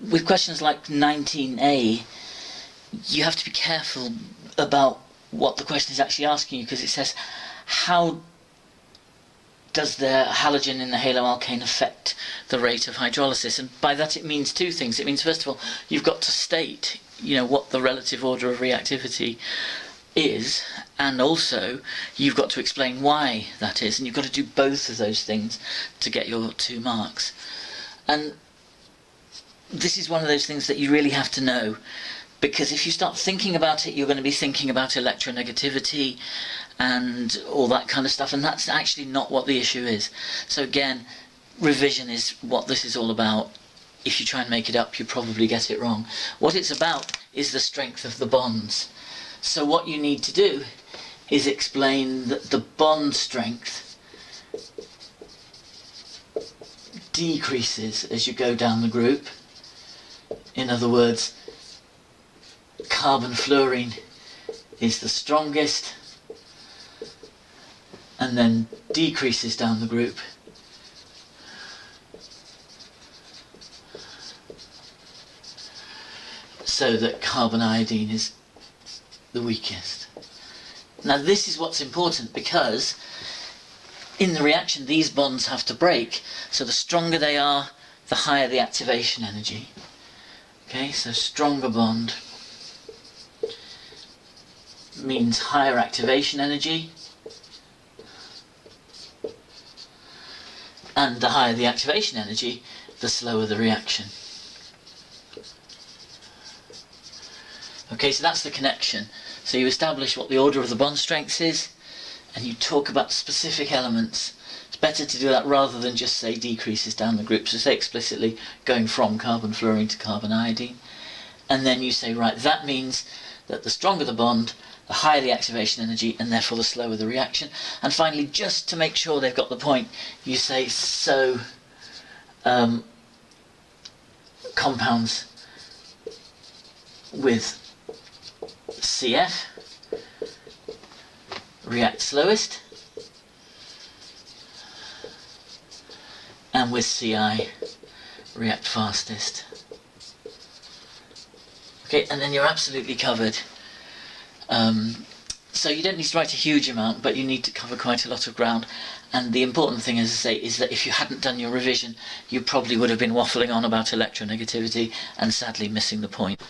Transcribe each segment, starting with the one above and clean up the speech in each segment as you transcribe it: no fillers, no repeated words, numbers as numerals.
with questions like 19a, you have to be careful about what the question is actually asking you, because it says, how does the halogen in the haloalkane affect the rate of hydrolysis? And by that it means two things. It means, first of all, you've got to state, what the relative order of reactivity is, and also you've got to explain why that is, and you've got to do both of those things to get your 2 marks. And this is one of those things that you really have to know, because if you start thinking about it, you're going to be thinking about electronegativity and all that kind of stuff, and that's actually not what the issue is. So again, revision is what this is all about. If you try and make it up, you probably get it wrong. What it's about is the strength of the bonds. So what you need to do is explain that the bond strength decreases as you go down the group. In other words, carbon-fluorine is the strongest and then decreases down the group. So that carbon-iodine is the weakest. Now this is what's important, because in the reaction these bonds have to break, so the stronger they are, the higher the activation energy. Okay, so stronger bond means higher activation energy, and the higher the activation energy, the slower the reaction. Okay, so that's the connection. So you establish what the order of the bond strength is, and you talk about specific elements. It's better to do that rather than just say decreases down the group. So say explicitly going from carbon-fluorine to carbon-iodine. And then you say, right, that means that the stronger the bond, the higher the activation energy, and therefore the slower the reaction. And finally, just to make sure they've got the point, you say, so compounds with CF react slowest, and with CI react fastest. Okay, and then you're absolutely covered. So you don't need to write a huge amount, but you need to cover quite a lot of ground. And the important thing, as I say, is that if you hadn't done your revision, you probably would have been waffling on about electronegativity and sadly missing the point.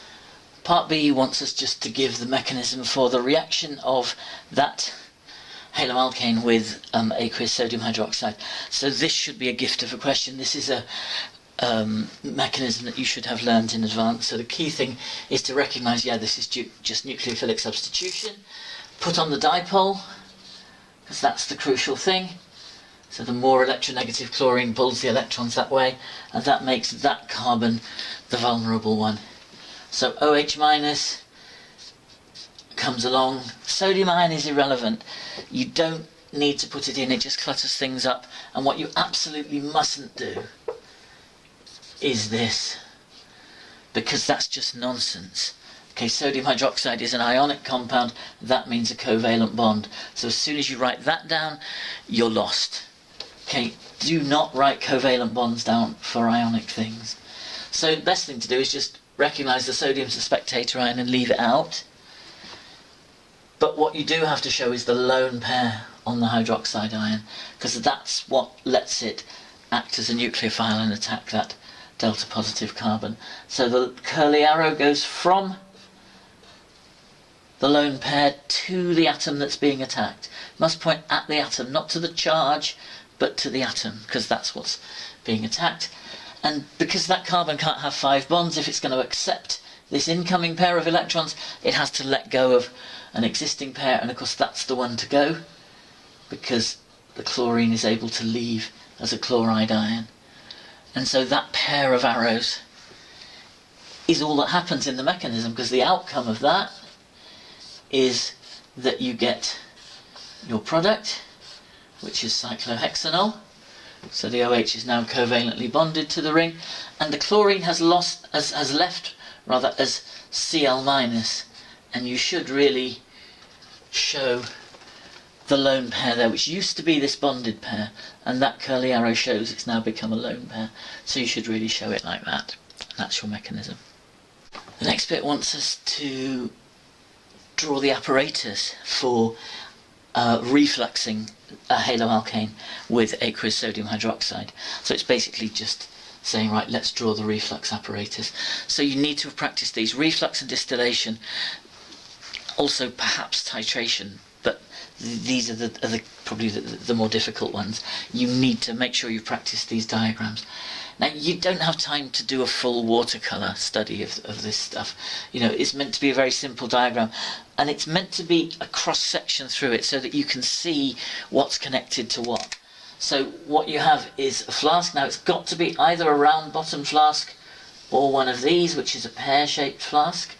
Part B wants us just to give the mechanism for the reaction of that haloalkane with aqueous sodium hydroxide. So this should be a gift of a question. This is a mechanism that you should have learned in advance. So the key thing is to recognise, this is just nucleophilic substitution. Put on the dipole, because that's the crucial thing. So the more electronegative chlorine pulls the electrons that way, and that makes that carbon the vulnerable one. So OH minus comes along. Sodium ion is irrelevant. You don't need to put it in, it just clutters things up. And what you absolutely mustn't do is this, because that's just nonsense. Okay, sodium hydroxide is an ionic compound, that means a covalent bond. So as soon as you write that down, you're lost. Okay, do not write covalent bonds down for ionic things. So the best thing to do is just recognise the sodium's a spectator ion and leave it out. But what you do have to show is the lone pair on the hydroxide ion, because that's what lets it act as a nucleophile and attack that delta positive carbon. So the curly arrow goes from the lone pair to the atom that's being attacked. It must point at the atom, not to the charge, but to the atom, because that's what's being attacked. And because that carbon can't have 5 bonds, if it's going to accept this incoming pair of electrons, it has to let go of an existing pair, and of course that's the one to go, because the chlorine is able to leave as a chloride ion. And so that pair of arrows is all that happens in the mechanism, because the outcome of that is that you get your product, which is cyclohexanol. So the OH is now covalently bonded to the ring, and the chlorine has left as Cl minus, and you should really show the lone pair there, which used to be this bonded pair, and that curly arrow shows it's now become a lone pair, so you should really show it like that. That's your mechanism. The next bit wants us to draw the apparatus for refluxing a haloalkane with aqueous sodium hydroxide. So it's basically just saying, right, let's draw the reflux apparatus. So you need to have practiced these: reflux and distillation, also perhaps titration, but these are probably the more difficult ones. You need to make sure you practice these diagrams. Now, you don't have time to do a full watercolour study of this stuff. You know, it's meant to be a very simple diagram, and it's meant to be a cross-section through it so that you can see what's connected to what. So what you have is a flask. Now, it's got to be either a round bottom flask or one of these, which is a pear-shaped flask,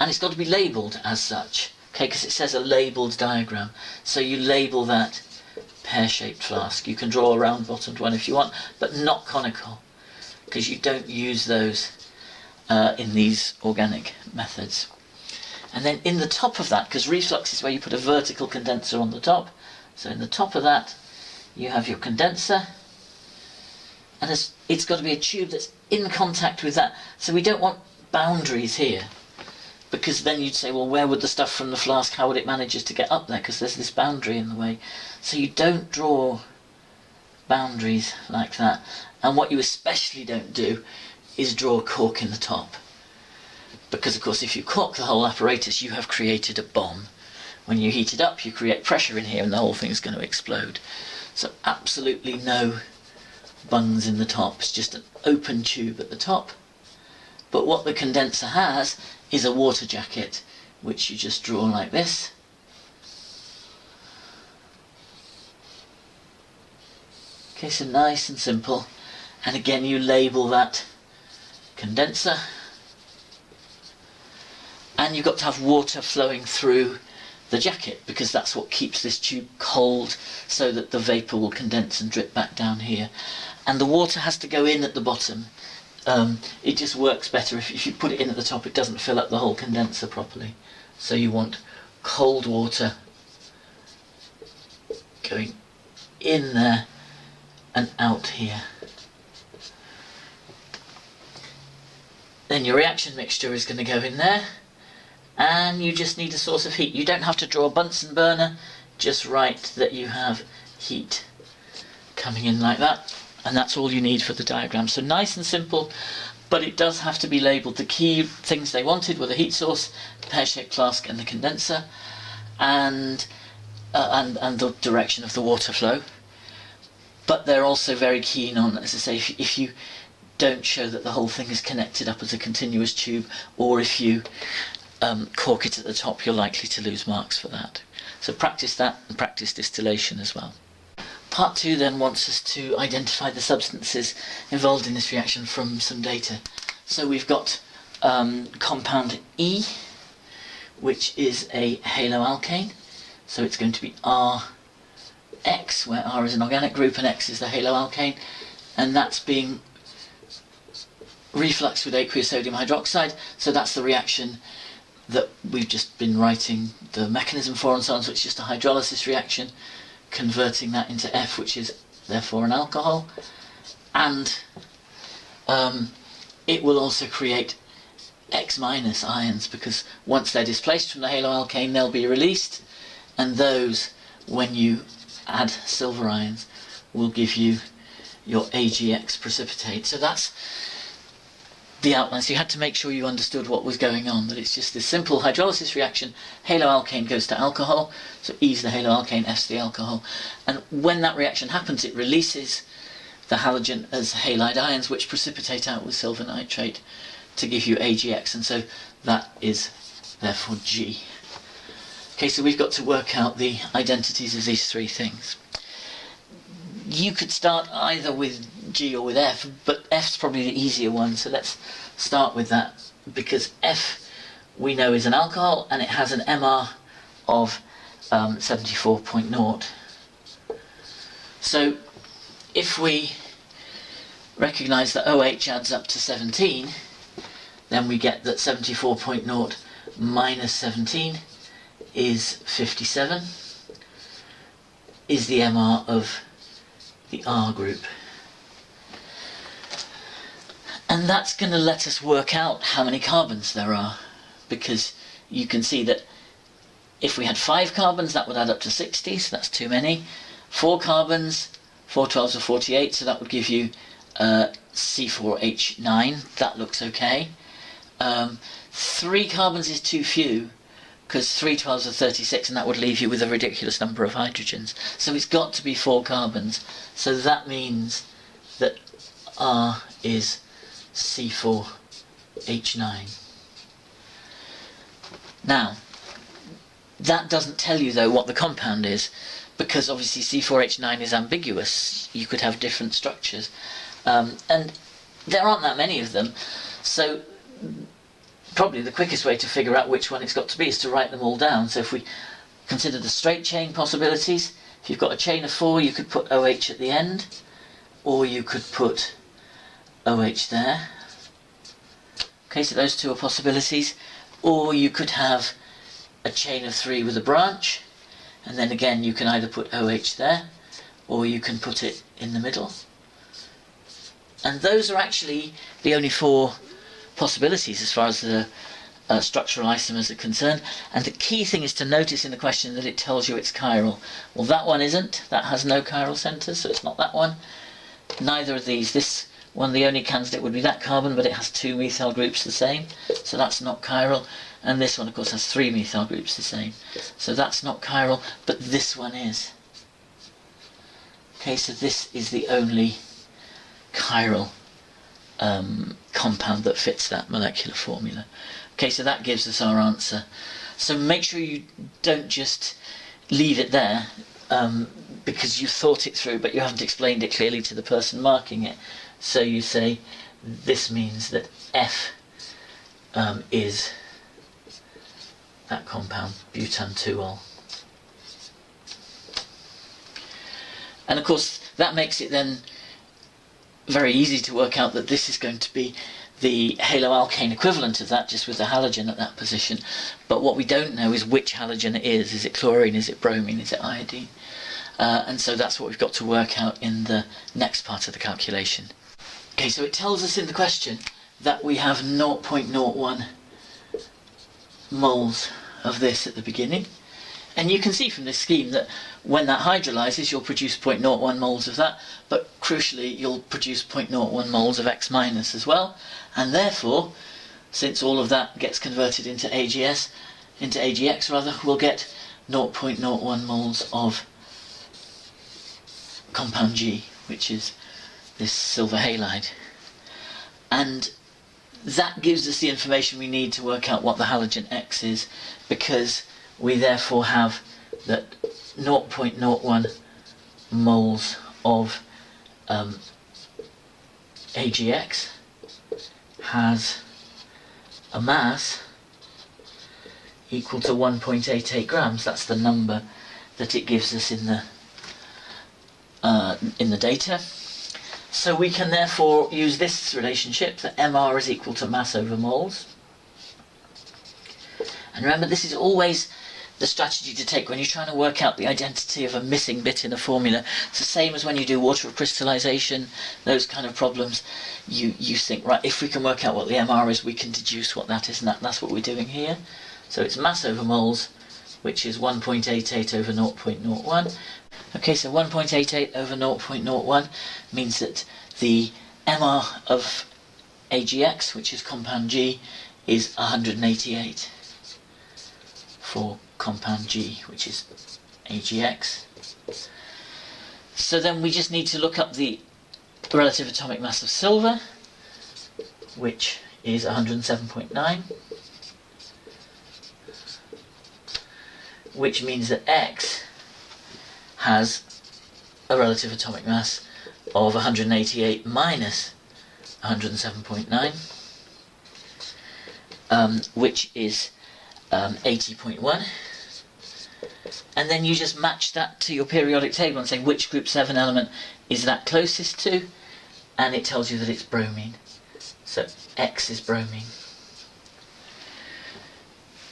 and it's got to be labelled as such, okay, because it says a labelled diagram. So you label that pear-shaped flask. You can draw a round-bottomed one if you want, but not conical, because you don't use those in these organic methods. And then in the top of that, because reflux is where you put a vertical condenser on the top, so in the top of that you have your condenser, and it's got to be a tube that's in contact with that. So we don't want boundaries here, because then you'd say, well, where would the stuff from the flask, how would it manage to get up there, because there's this boundary in the way. So you don't draw boundaries like that. And what you especially don't do is draw a cork in the top, because of course if you cork the whole apparatus, you have created a bomb. When you heat it up, you create pressure in here and the whole thing is going to explode. So absolutely no bungs in the top. It's just an open tube at the top. But what the condenser has is a water jacket, which you just draw like this. Okay, so nice and simple. And again, you label that condenser. And you've got to have water flowing through the jacket, because that's what keeps this tube cold, so that the vapour will condense and drip back down here. And the water has to go in at the bottom. It just works better if you put it in at the top. It doesn't fill up the whole condenser properly. So you want cold water going in there and out here. Then your reaction mixture is going to go in there, and you just need a source of heat. You don't have to draw a Bunsen burner, just write that you have heat coming in like that, and that's all you need for the diagram. So nice and simple, but it does have to be labelled. The key things they wanted were the heat source, the pear-shaped flask and the condenser, and the direction of the water flow. But they're also very keen on, as I say, if you don't show that the whole thing is connected up as a continuous tube, or if you cork it at the top, you're likely to lose marks for that. So practice that, and practice distillation as well. Part 2 then wants us to identify the substances involved in this reaction from some data. So we've got compound E, which is a haloalkane. So it's going to be RX, where R is an organic group and X is the haloalkane, and that's being refluxed with aqueous sodium hydroxide. So that's the reaction that we've just been writing the mechanism for and so on. So it's just a hydrolysis reaction, converting that into F, which is therefore an alcohol, and it will also create X- ions, because once they're displaced from the haloalkane, they'll be released, and those, when you add silver ions, will give you your AgX precipitate. So that's the outline. So you had to make sure you understood what was going on, that it's just this simple hydrolysis reaction. Haloalkane goes to alcohol, so E's the haloalkane, F's the alcohol, and when that reaction happens, it releases the halogen as halide ions, which precipitate out with silver nitrate to give you AgX, and so that is therefore G. Okay, so we've got to work out the identities of these three things. You could start either with G or with F, but F's probably the easier one, so let's start with that, because F we know is an alcohol and it has an MR of 74.0. So if we recognise that OH adds up to 17, then we get that 74.0 minus 17 is 57, is the MR of the R group. And that's going to let us work out how many carbons there are, because you can see that if we had 5 carbons, that would add up to 60, so that's too many. 4 carbons, 4 12s are 48, so that would give you C4H9, that looks okay. 3 carbons is too few, because 3 12s are 36, and that would leave you with a ridiculous number of hydrogens. So it's got to be 4 carbons, so that means that R is C4H9. Now, that doesn't tell you though what the compound is, because obviously C4H9 is ambiguous. You could have different structures, and there aren't that many of them, so probably the quickest way to figure out which one it's got to be is to write them all down. So if we consider the straight chain possibilities, if you've got a chain of 4, you could put OH at the end, or you could put OH there. Okay, so those 2 are possibilities. Or you could have a chain of 3 with a branch, and then again you can either put OH there, or you can put it in the middle. And those are actually the only 4 possibilities as far as the structural isomers are concerned. And the key thing is to notice in the question that it tells you it's chiral. Well, that one isn't. That has no chiral centres, so it's not that one. Neither of these. This one, the only candidate would be that carbon, but it has 2 methyl groups the same, so that's not chiral. And this one, of course, has 3 methyl groups the same, so that's not chiral, but this one is. Okay, so this is the only chiral compound that fits that molecular formula. Okay, so that gives us our answer. So make sure you don't just leave it there because you thought it through, but you haven't explained it clearly to the person marking it. So you say, this means that F is that compound, butan-2-ol. And of course, that makes it then very easy to work out that this is going to be the haloalkane equivalent of that, just with the halogen at that position. But what we don't know is which halogen it is. Is it chlorine, is it bromine, is it iodine? And so that's what we've got to work out in the next part of the calculation. Okay, so it tells us in the question that we have 0.01 moles of this at the beginning. And you can see from this scheme that when that hydrolyzes, you'll produce 0.01 moles of that, but crucially, you'll produce 0.01 moles of X minus as well. And therefore, since all of that gets converted into AgX rather, we'll get 0.01 moles of compound G, which is this silver halide. And that gives us the information we need to work out what the halogen X is, because we therefore have that 0.01 moles of AgX has a mass equal to 1.88 grams. That's the number that it gives us in the data. So we can therefore use this relationship, that Mr is equal to mass over moles. And remember, this is always the strategy to take when you're trying to work out the identity of a missing bit in a formula. It's the same as when you do water crystallization, those kind of problems. You think, right, if we can work out what the Mr is, we can deduce what that is, and that's what we're doing here. So it's mass over moles, which is 1.88 over 0.01. Okay, so 1.88 over 0.01 means that the Mr of AgX, which is compound G, is 188 for compound G, which is AgX. So then we just need to look up the relative atomic mass of silver, which is 107.9, which means that X has a relative atomic mass of 188 minus 107.9, which is 80.1. And then you just match that to your periodic table and say which group 7 element is that closest to, and it tells you that it's bromine. So X is bromine.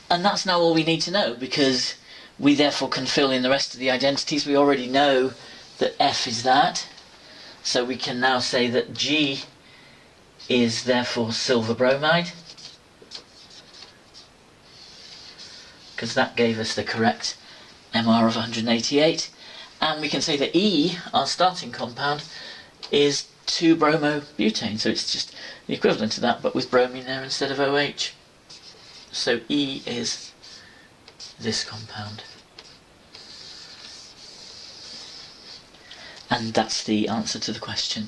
And that's now all we need to know, because we therefore can fill in the rest of the identities. We already know that F is that, so we can now say that G is therefore silver bromide, because that gave us the correct MR of 188. And we can say that E, our starting compound, is 2-bromobutane, so it's just the equivalent to that, but with bromine there instead of OH. So E is this compound. And that's the answer to the question.